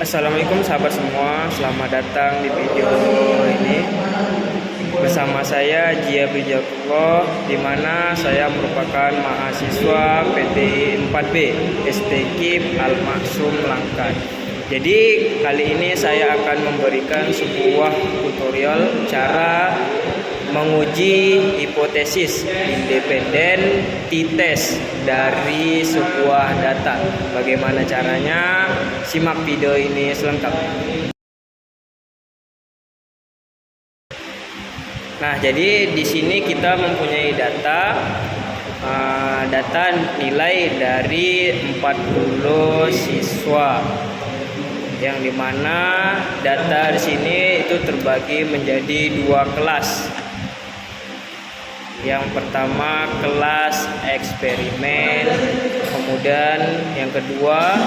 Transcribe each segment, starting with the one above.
Assalamualaikum sahabat semua, selamat datang di video ini bersama saya Jia Bijakullah, di mana saya merupakan mahasiswa PTI 4B STKIP Al-Maksum Langkat. Jadi kali ini saya akan memberikan sebuah tutorial cara menguji hipotesis independen t-test dari sebuah data. Bagaimana caranya? Simak video ini selengkapnya. Nah, jadi di sini kita mempunyai data nilai dari 40 siswa, yang dimana data di sini itu terbagi menjadi dua kelas. Yang pertama kelas eksperimen, kemudian yang kedua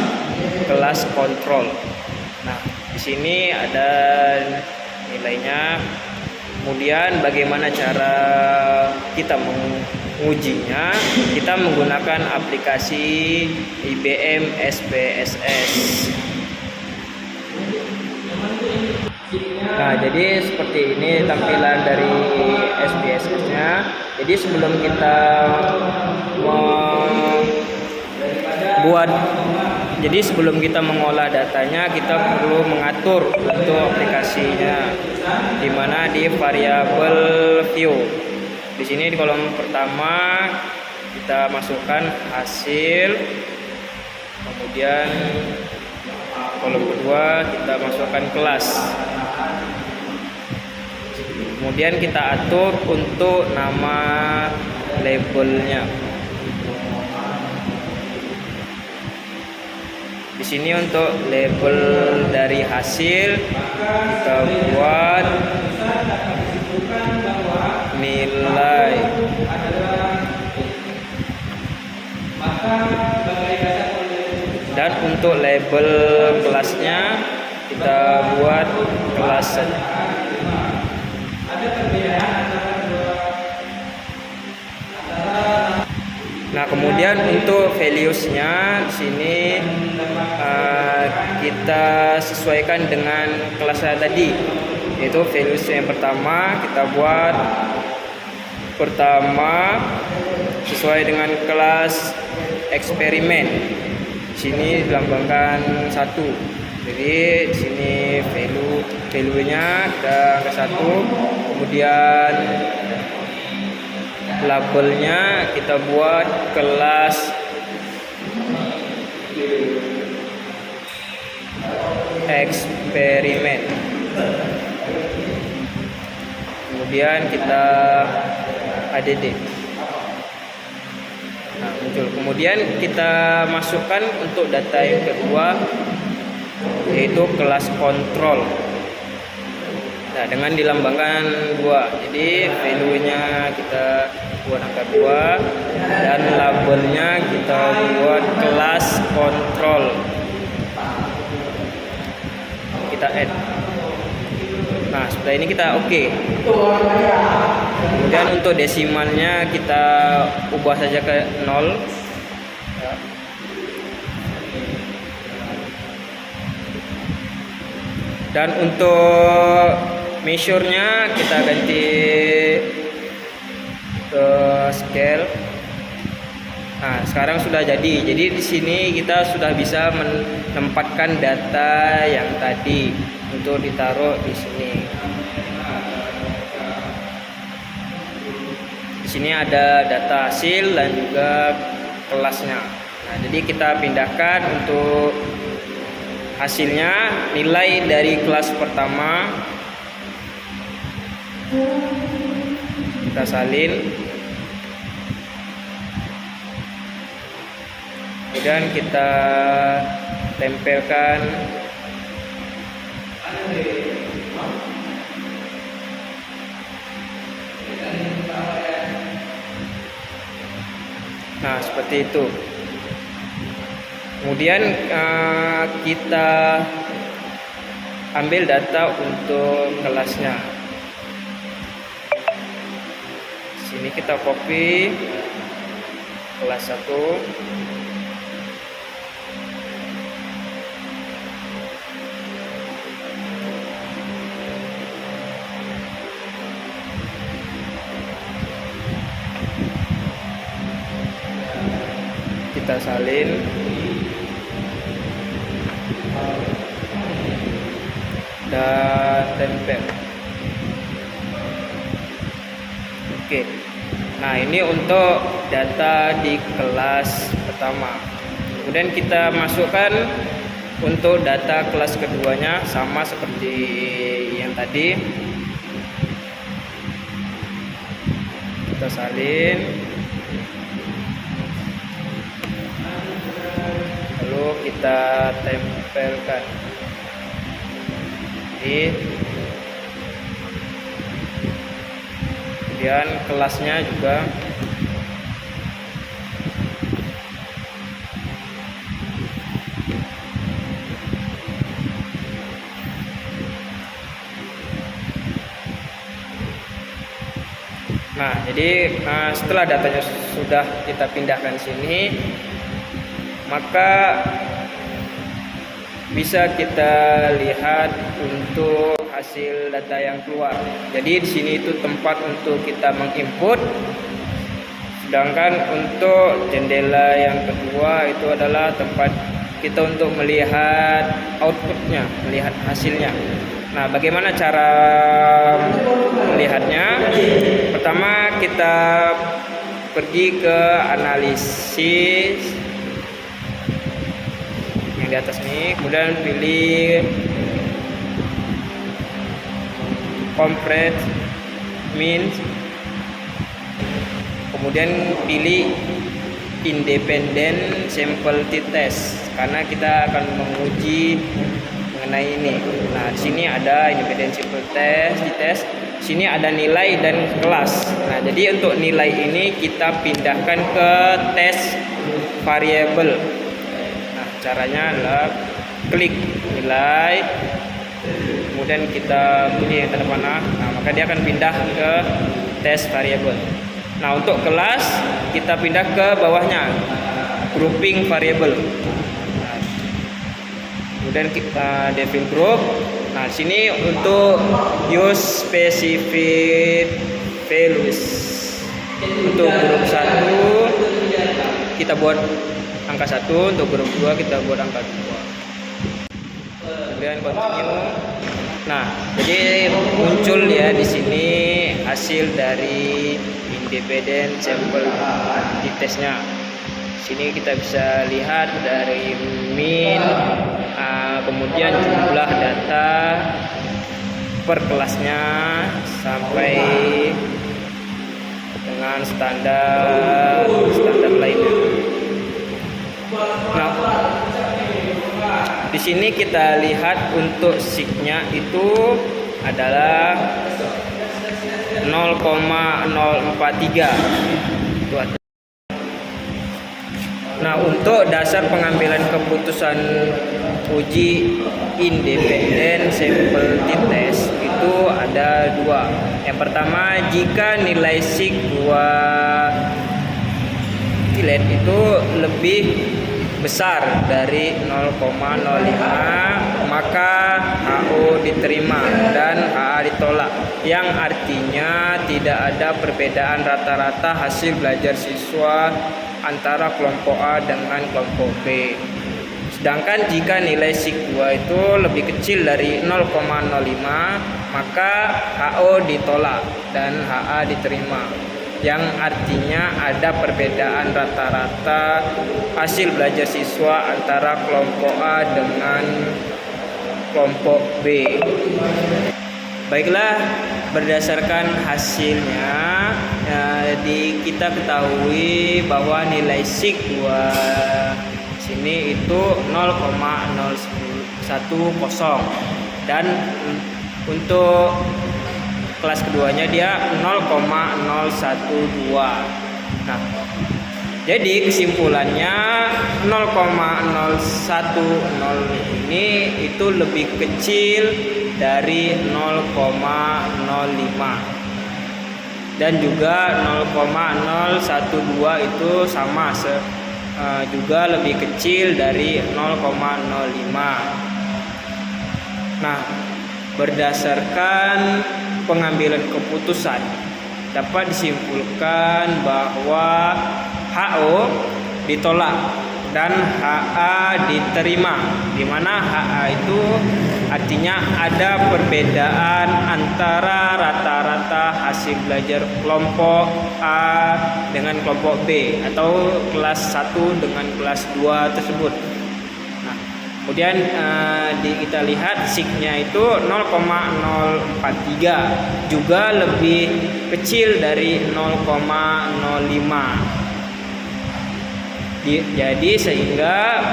kelas kontrol. Nah, di sini ada nilainya. Kemudian bagaimana cara kita mengujinya? Kita menggunakan aplikasi IBM SPSS. Nah, jadi seperti ini tampilan dari SPSS-nya. Jadi sebelum kita mengolah datanya, kita perlu mengatur untuk aplikasinya, di mana di variabel view. Di sini di kolom pertama kita masukkan hasil, kemudian kolom kedua kita masukkan kelas. Kemudian kita atur untuk nama labelnya. Di sini untuk label dari hasil kita buat nilai. Dan untuk label kelasnya kita buat kelas. Nah, kemudian untuk values-nya sini kita sesuaikan dengan kelasnya tadi, yaitu values yang pertama kita buat pertama sesuai dengan kelas eksperimen. Sini dilambangkan 1. Jadi di sini value-nya kita ke 1. Kemudian labelnya kita buat kelas eksperimen. Kemudian kita add. Nah, muncul. Kemudian kita masukkan untuk data yang kedua, yaitu kelas kontrol. Nah, dengan dilambangkan 2. Jadi value-nya kita buat angka 2 dan labelnya kita buat kelas kontrol. Kita add. Nah, setelah ini kita oke. Kemudian untuk desimalnya kita ubah saja ke 0. Dan untuk measure-nya kita ganti ke scale. Nah, sekarang sudah jadi. Jadi di sini kita sudah bisa menempatkan data yang tadi untuk ditaruh di sini. Di sini ada data hasil dan juga kelasnya. Nah, jadi kita pindahkan untuk hasilnya, nilai dari kelas pertama kita salin, kemudian kita tempelkan nah seperti itu. Kemudian kita ambil data untuk kelasnya. Sini kita copy kelas 1. kita salin. Dan tempel. Oke. Nah, ini untuk data di kelas pertama. Kemudian kita masukkan untuk data kelas keduanya, sama seperti yang tadi. Kita salin, lalu kita tempelkan. Kemudian kelasnya juga jadi setelah datanya sudah kita pindahkan sini, maka bisa kita lihat untuk hasil data yang keluar. Jadi di sini itu tempat untuk kita menginput, sedangkan untuk jendela yang kedua itu adalah tempat kita untuk melihat outputnya, melihat hasilnya. Nah, bagaimana cara melihatnya? Pertama, kita pergi ke analisis yang di atas ini, kemudian pilih compress mean, kemudian pilih independent sample t-test, karena kita akan menguji mengenai ini. Nah, di sini ada independent sample t-test, sini ada nilai dan kelas. Nah, jadi untuk nilai ini kita pindahkan ke test variable. Nah, caranya adalah klik nilai, kemudian kita bunyi yang tanda panah. Nah, maka dia akan pindah ke test variable. Nah, untuk kelas kita pindah ke bawahnya, grouping variable. Nah, kemudian kita define group. Nah, sini untuk use specific values. Untuk grup 1 kita buat angka 1, untuk grup 2 kita buat angka 2. Kemudian continue. Nah, jadi muncul ya di sini hasil dari independent sample t-testnya. Sini kita bisa lihat dari min, kemudian jumlah data per kelasnya sampai dengan standar lainnya. Nah, di sini kita lihat untuk signya itu adalah 0,043. Nah, untuk dasar pengambilan keputusan uji independen sampel t-test itu ada 2. Yang pertama, jika nilai sig 2 tilet itu lebih besar dari 0,05, maka HO diterima dan HA ditolak, yang artinya tidak ada perbedaan rata-rata hasil belajar siswa antara kelompok A dengan kelompok B. Sedangkan jika nilai sig 2 itu lebih kecil dari 0,05, maka HO ditolak dan HA diterima, yang artinya ada perbedaan rata-rata hasil belajar siswa antara kelompok A dengan kelompok B. Baiklah, berdasarkan hasilnya kita ketahui bahwa nilai sig 2 sini itu 0,010 dan untuk kelas keduanya dia 0,012. Nah, jadi kesimpulannya 0,010 ini itu lebih kecil dari 0,05, dan juga 0,012 itu sama juga lebih kecil dari 0,05. Nah, berdasarkan pengambilan keputusan dapat disimpulkan bahwa HO ditolak dan HA diterima, di mana HA itu artinya ada perbedaan antara rata-rata hasil belajar kelompok A dengan kelompok B atau kelas 1 dengan kelas 2 tersebut. Nah, kemudian kita lihat SIG-nya itu 0,043, juga lebih kecil dari 0,05. Jadi sehingga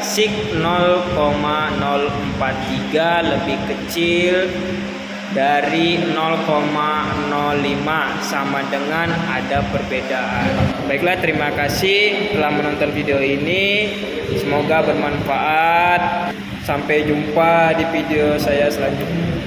SIG 0,043 lebih kecil dari 0,05, sama dengan ada perbedaan. Baiklah, terima kasih telah menonton video ini. Semoga bermanfaat. Sampai jumpa di video saya selanjutnya.